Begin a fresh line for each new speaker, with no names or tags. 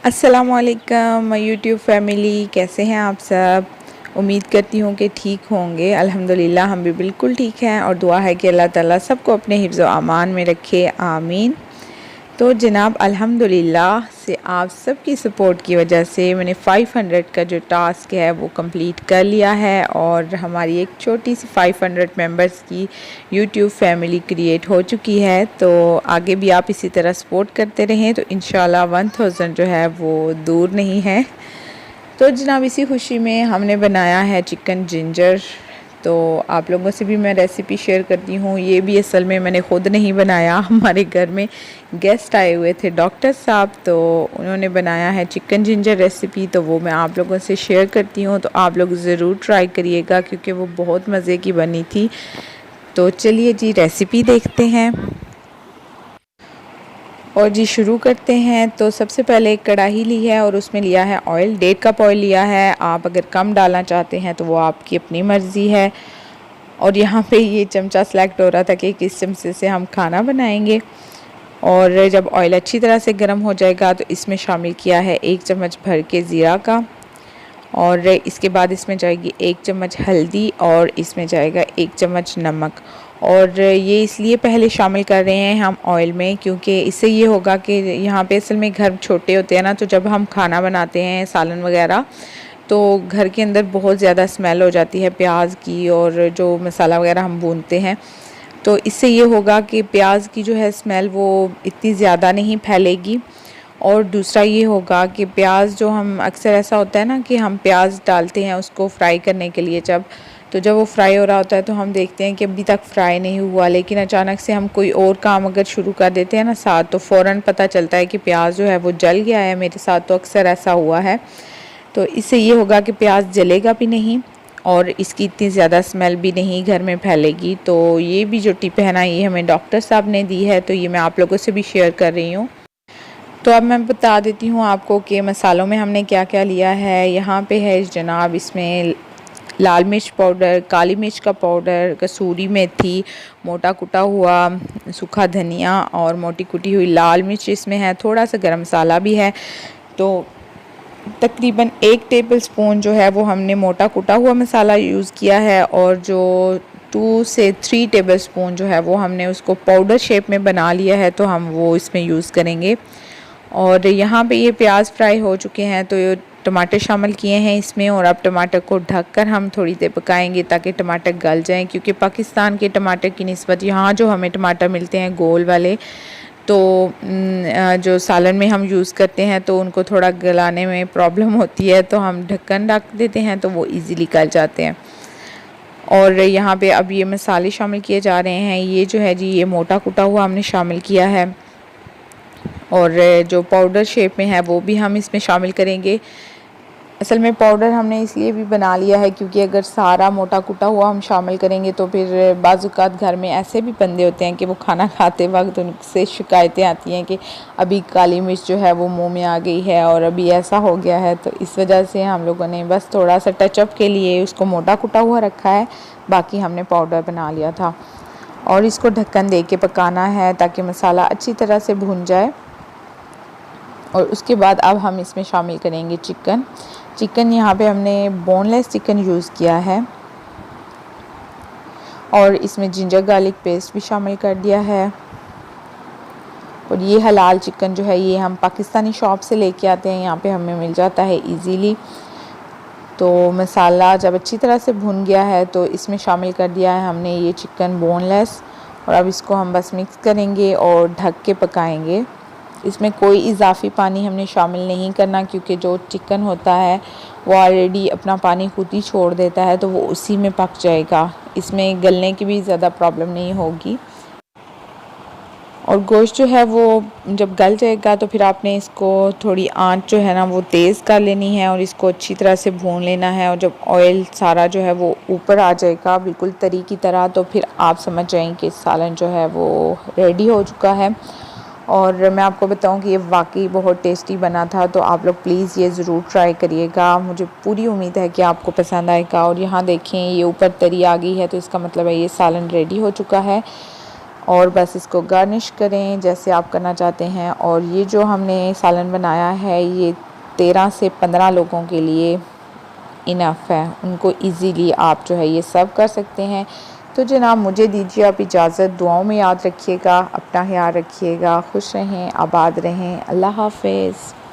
अस्सलामुअलैकुम YouTube family, कैसे हैं आप सब। उम्मीद करती हूँ कि ठीक होंगे। अल्हम्दुलिल्लाह हम भी बिल्कुल ठीक हैं और दुआ है कि अल्लाह ताला सबको अपने हिफ्ज़ व अमान में रखे, आमीन। तो जनाब अल्हम्दुलिल्लाह से आप सबकी सपोर्ट की वजह से मैंने 500 का जो टास्क है वो कंप्लीट कर लिया है और हमारी एक छोटी सी 500 मेंबर्स की यूट्यूब फैमिली क्रिएट हो चुकी है। तो आगे भी आप इसी तरह सपोर्ट करते रहें तो इंशाल्लाह 1000 जो है वो दूर नहीं है। तो जनाब इसी खुशी में हमने बनाया है चिकन जिंजर। तो आप लोगों से भी मैं रेसिपी शेयर करती हूँ। ये भी असल में मैंने ख़ुद नहीं बनाया, हमारे घर में गेस्ट आए हुए थे डॉक्टर साहब, तो उन्होंने बनाया है चिकन जिंजर रेसिपी। तो वो मैं आप लोगों से शेयर करती हूँ, तो आप लोग ज़रूर ट्राई करिएगा क्योंकि वो बहुत मज़े की बनी थी। तो चलिए जी रेसिपी देखते हैं और जी शुरू करते हैं। तो सबसे पहले एक कढ़ाई ली है और उसमें लिया है ऑयल, 1.5 कप ऑयल लिया है। आप अगर कम डालना चाहते हैं तो वो आपकी अपनी मर्ज़ी है। और यहाँ पे ये चमचा सेलेक्ट हो रहा था कि किस चमचे से हम खाना बनाएंगे। और जब ऑयल अच्छी तरह से गर्म हो जाएगा तो इसमें शामिल किया है 1 चम्मच भर के ज़ीरा का, और इसके बाद इसमें जाएगी 1 चम्मच हल्दी और इसमें जाएगा 1 चम्मच नमक। और ये इसलिए पहले शामिल कर रहे हैं हम ऑयल में क्योंकि इससे ये होगा कि यहाँ पे असल में घर छोटे होते हैं ना, तो जब हम खाना बनाते हैं सालन वगैरह तो घर के अंदर बहुत ज़्यादा स्मेल हो जाती है प्याज की, और जो मसाला वगैरह हम भूनते हैं तो इससे ये होगा कि प्याज की जो है स्मेल वो इतनी ज़्यादा नहीं फैलेगी। और दूसरा ये होगा कि प्याज जो हम अक्सर ऐसा होता है ना कि हम प्याज डालते हैं उसको फ्राई करने के लिए, जब वो फ्राई हो रहा होता है तो हम देखते हैं कि अभी तक फ्राई नहीं हुआ, लेकिन अचानक से हम कोई और काम अगर शुरू कर देते हैं ना साथ, तो फ़ौरन पता चलता है कि प्याज जो है वो जल गया है। मेरे साथ तो अक्सर ऐसा हुआ है। तो इससे ये होगा कि प्याज जलेगा भी नहीं और इसकी इतनी ज़्यादा स्मेल भी नहीं घर में फैलेगी। तो ये भी जो टिप है ना, ये हमें डॉक्टर साहब ने दी है, तो ये मैं आप लोगों से भी शेयर कर रही हूँ। तो अब मैं बता देती हूँ आपको कि मसालों में हमने क्या क्या लिया है। यहाँ पे है जनाब इसमें लाल मिर्च पाउडर, काली मिर्च का पाउडर, कसूरी मेथी, मोटा कुटा हुआ सूखा धनिया और मोटी कुटी हुई लाल मिर्च इसमें है। थोड़ा सा गरम मसाला भी है। तो तकरीबन 1 टेबलस्पून जो है वो हमने मोटा कुटा हुआ मसाला यूज़ किया है, और जो 2 से 3 टेबलस्पून जो है वो हमने उसको पाउडर शेप में बना लिया है, तो हम वो इसमें यूज़ करेंगे। और यहाँ पे ये प्याज फ्राई हो चुके हैं तो ये टमाटर शामिल किए हैं इसमें, और अब टमाटर को ढककर हम थोड़ी देर पकाएंगे ताकि टमाटर गल जाएं, क्योंकि पाकिस्तान के टमाटर की निस्बत यहाँ जो हमें टमाटर मिलते हैं गोल वाले, तो जो सालन में हम यूज़ करते हैं तो उनको थोड़ा गलाने में प्रॉब्लम होती है, तो हम ढक्कन ढक देते हैं तो वो इजीली गल जाते हैं। और यहाँ पे अब ये मसाले शामिल किए जा रहे हैं। ये जो है जी ये मोटा कुटा हुआ हमने शामिल किया है, और जो पाउडर शेप में है वो भी हम इसमें शामिल करेंगे। असल में पाउडर हमने इसलिए भी बना लिया है क्योंकि अगर सारा मोटा कुटा हुआ हम शामिल करेंगे तो फिर बाज़ात घर में ऐसे भी बंदे होते हैं कि वो खाना खाते वक्त उनसे शिकायतें आती हैं कि अभी काली मिर्च जो है वो मुंह में आ गई है और अभी ऐसा हो गया है। तो इस वजह से हम लोगों ने बस थोड़ा सा टचअप के लिए उसको मोटा कुटा हुआ रखा है, बाकी हमने पाउडर बना लिया था। और इसको ढक्कन दे के पकाना है ताकि मसाला अच्छी तरह से भुन जाए। और उसके बाद अब हम इसमें शामिल करेंगे चिकन यहाँ पे हमने बोनलेस चिकन यूज़ किया है, और इसमें जिंजर गार्लिक पेस्ट भी शामिल कर दिया है। और ये हलाल चिकन जो है ये हम पाकिस्तानी शॉप से लेके आते हैं, यहाँ पे हमें मिल जाता है इजीली। तो मसाला जब अच्छी तरह से भुन गया है तो इसमें शामिल कर दिया है हमने ये चिकन बोनलेस, और अब इसको हम बस मिक्स करेंगे और ढक के पकाएंगे। इसमें कोई इजाफ़ी पानी हमने शामिल नहीं करना क्योंकि जो चिकन होता है वो ऑलरेडी अपना पानी खुद ही छोड़ देता है, तो वो उसी में पक जाएगा। इसमें गलने की भी ज़्यादा प्रॉब्लम नहीं होगी। और गोश्त जो है वो जब गल जाएगा तो फिर आपने इसको थोड़ी आंच जो है ना वो तेज़ कर लेनी है और इसको अच्छी तरह से भून लेना है। और जब ऑयल सारा जो है वो ऊपर आ जाएगा बिल्कुल तरी की तरह, तो फिर आप समझ जाएं कि सालन जो है वो रेडी हो चुका है। और मैं आपको बताऊं कि ये वाकई बहुत टेस्टी बना था, तो आप लोग प्लीज़ ये ज़रूर ट्राई करिएगा। मुझे पूरी उम्मीद है कि आपको पसंद आएगा। और यहाँ देखें ये ऊपर तरी आ गई है, तो इसका मतलब है ये सालन रेडी हो चुका है। और बस इसको गार्निश करें जैसे आप करना चाहते हैं। और ये जो हमने सालन बनाया है ये 13 से 15 लोगों के लिए इनफ है, उनको इजीली आप जो है ये सर्व कर सकते हैं। तो जनाब मुझे दीजिए आप इजाज़त, दुआओं में याद रखिएगा, अपना ख्याल रखिएगा, खुश रहें, आबाद रहें, अल्लाह हाफ़िज़।